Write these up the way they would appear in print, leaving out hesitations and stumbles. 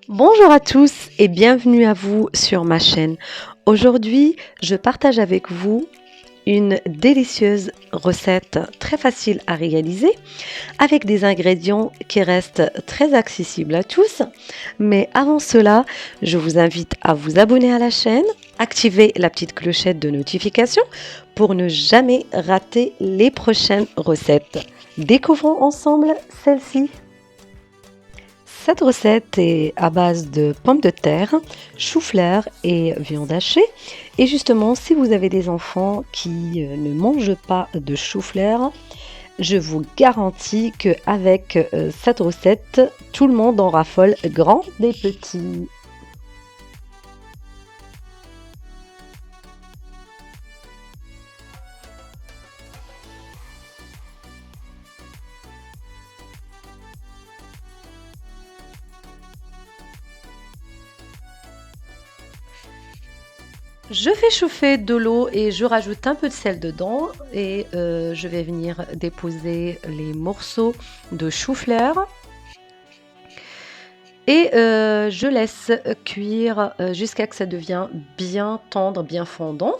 Bonjour à tous et bienvenue à vous sur ma chaîne. Aujourd'hui, je partage avec vous une délicieuse recette très facile à réaliser avec des ingrédients qui restent très accessibles à tous. Mais avant cela, je vous invite à vous abonner à la chaîne, activer la petite clochette de notification pour ne jamais rater les prochaines recettes. Découvrons ensemble celle-ci. Cette recette est à base de pommes de terre, chou-fleur et viande hachée. Et justement, si vous avez des enfants qui ne mangent pas de chou-fleur, je vous garantis qu'avec cette recette, tout le monde en raffole, grands et petits. Je fais chauffer de l'eau et je rajoute un peu de sel dedans et je vais venir déposer les morceaux de chou-fleur et je laisse cuire jusqu'à ce que ça devienne bien tendre, bien fondant.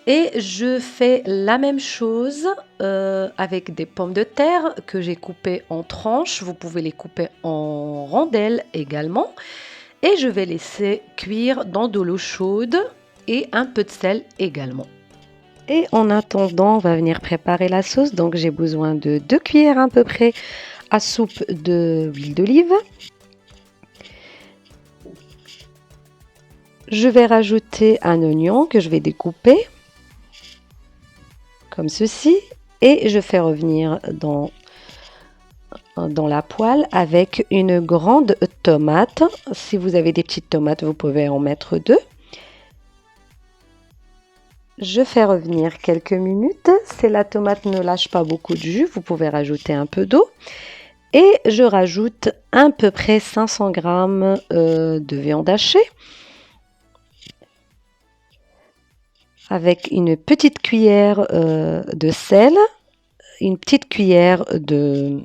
Et je fais la même chose avec des pommes de terre que j'ai coupées en tranches. Vous pouvez les couper en rondelles également. Et je vais laisser cuire dans de l'eau chaude et un peu de sel également. Et en attendant, on va venir préparer la sauce. Donc j'ai besoin de 2 cuillères à peu près à soupe d'huile d'olive. Je vais rajouter un oignon que je vais découper comme ceci et je fais revenir dans la poêle avec une grande tomate. Si vous avez des petites tomates, vous pouvez en mettre 2. Je fais revenir quelques minutes. Si la tomate ne lâche pas beaucoup de jus, vous pouvez rajouter un peu d'eau. Et je rajoute à peu près 500 g de viande hachée avec une petite cuillère de sel, une petite cuillère de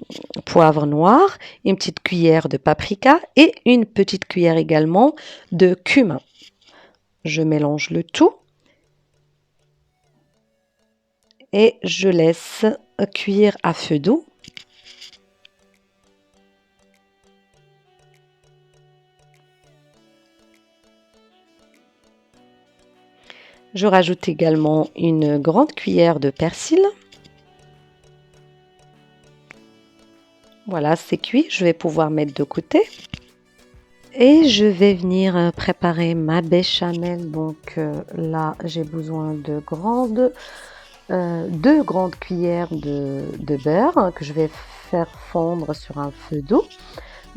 poivre noir, une petite cuillère de paprika et une petite cuillère également de cumin. Je mélange le tout et je laisse cuire à feu doux. Je rajoute également une grande cuillère de persil. Voilà, c'est cuit, je vais pouvoir mettre de côté. Et je vais venir préparer ma béchamel. Donc là, j'ai besoin de 2 grandes cuillères de beurre que je vais faire fondre sur un feu doux.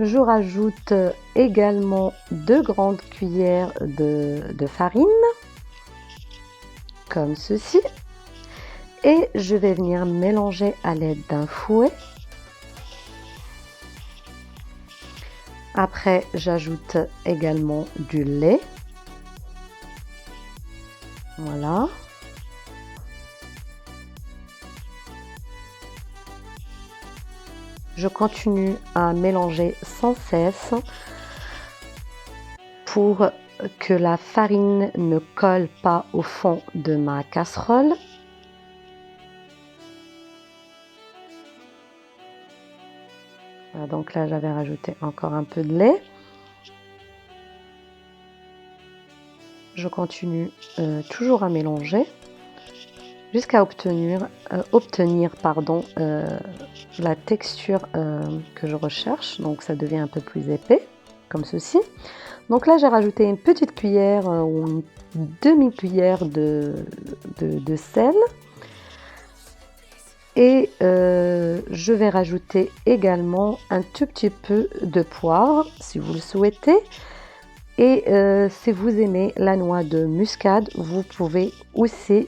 Je rajoute également 2 grandes cuillères de farine, comme ceci. Et je vais venir mélanger à l'aide d'un fouet. Après, j'ajoute également du lait. Voilà. Je continue à mélanger sans cesse pour que la farine ne colle pas au fond de ma casserole. Voilà, donc là, j'avais rajouté encore un peu de lait. Je continue toujours à mélanger jusqu'à obtenir la texture que je recherche. Donc ça devient un peu plus épais, comme ceci. Donc là, j'ai rajouté une petite cuillère ou une demi-cuillère de sel. Et je vais rajouter également un tout petit peu de poivre, si vous le souhaitez. Et si vous aimez la noix de muscade, vous pouvez aussi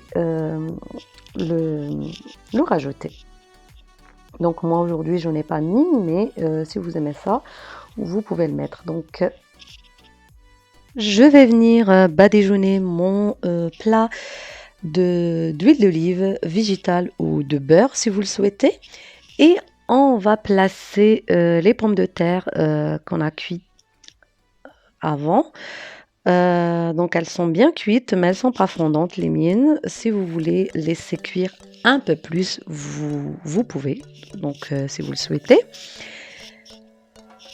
le rajouter. Donc moi aujourd'hui je n'ai pas mis, mais si vous aimez ça, vous pouvez le mettre. Donc je vais venir badigeonner mon plat d'huile d'olive végétale ou de beurre si vous le souhaitez. Et on va placer les pommes de terre qu'on a cuites avant. Donc elles sont bien cuites, mais elles sont pas fondantes les miennes. Si vous voulez laisser cuire un peu plus, vous pouvez, donc si vous le souhaitez.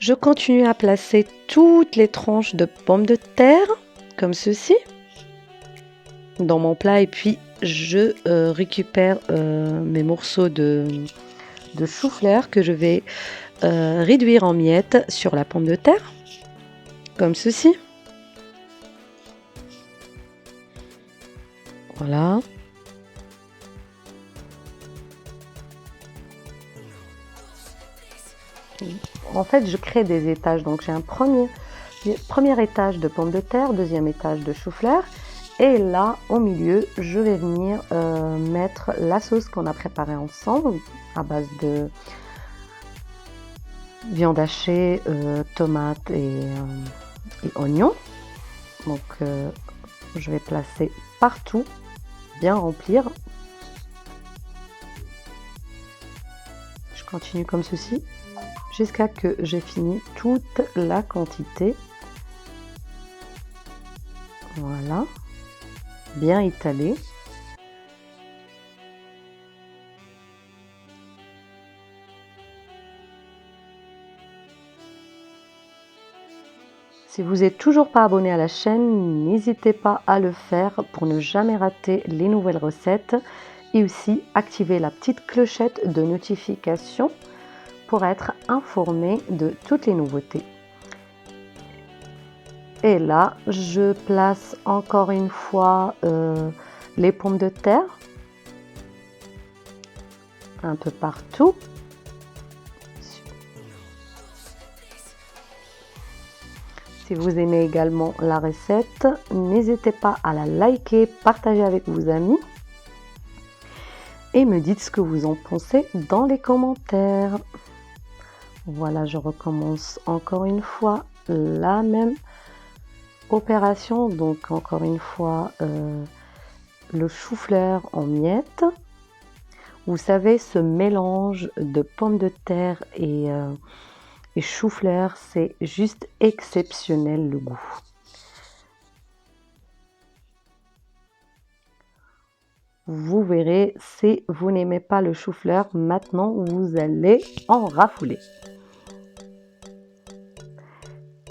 Je continue à placer toutes les tranches de pommes de terre, comme ceci, dans mon plat. Et puis je récupère mes morceaux de chou-fleur que je vais réduire en miettes sur la pomme de terre, comme ceci. Voilà. En fait, je crée des étages. Donc, j'ai un premier étage de pommes de terre, deuxième étage de chou-fleur. Et là, au milieu, je vais venir mettre la sauce qu'on a préparée ensemble à base de viande hachée, tomates et oignons. Donc, je vais placer partout, bien remplir. Je continue comme ceci jusqu'à que j'ai fini toute la quantité. Voilà, bien étalé. Si vous n'êtes toujours pas abonné à la chaîne, n'hésitez pas à le faire pour ne jamais rater les nouvelles recettes et aussi activer la petite clochette de notification pour être informé de toutes les nouveautés. Et là, je place encore une fois les pommes de terre un peu partout. Si vous aimez également la recette, n'hésitez pas à la liker, partager avec vos amis et me dites ce que vous en pensez dans les commentaires. Voilà, je recommence encore une fois la même opération. Donc encore une fois, le chou-fleur en miettes. Vous savez, ce mélange de pommes de terre et chou-fleur, c'est juste exceptionnel le goût. Vous verrez, si vous n'aimez pas le chou-fleur, maintenant vous allez en raffoler.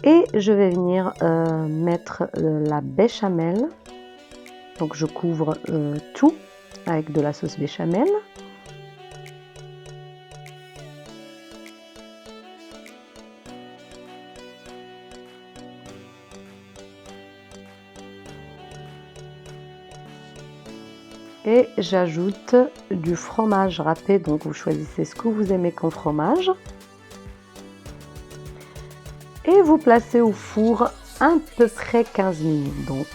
Et je vais venir mettre la béchamel. Donc je couvre tout avec de la sauce béchamel. Et j'ajoute du fromage râpé, donc vous choisissez ce que vous aimez comme fromage. Et vous placez au four à peu près 15 minutes. Donc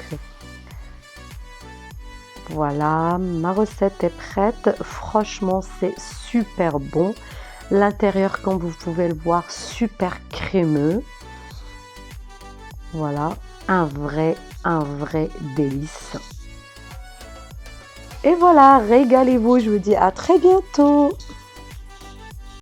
voilà, ma recette est prête. Franchement, c'est super bon. L'intérieur, comme vous pouvez le voir, super crémeux. Voilà, un vrai délice. Et voilà, régalez-vous, je vous dis à très bientôt.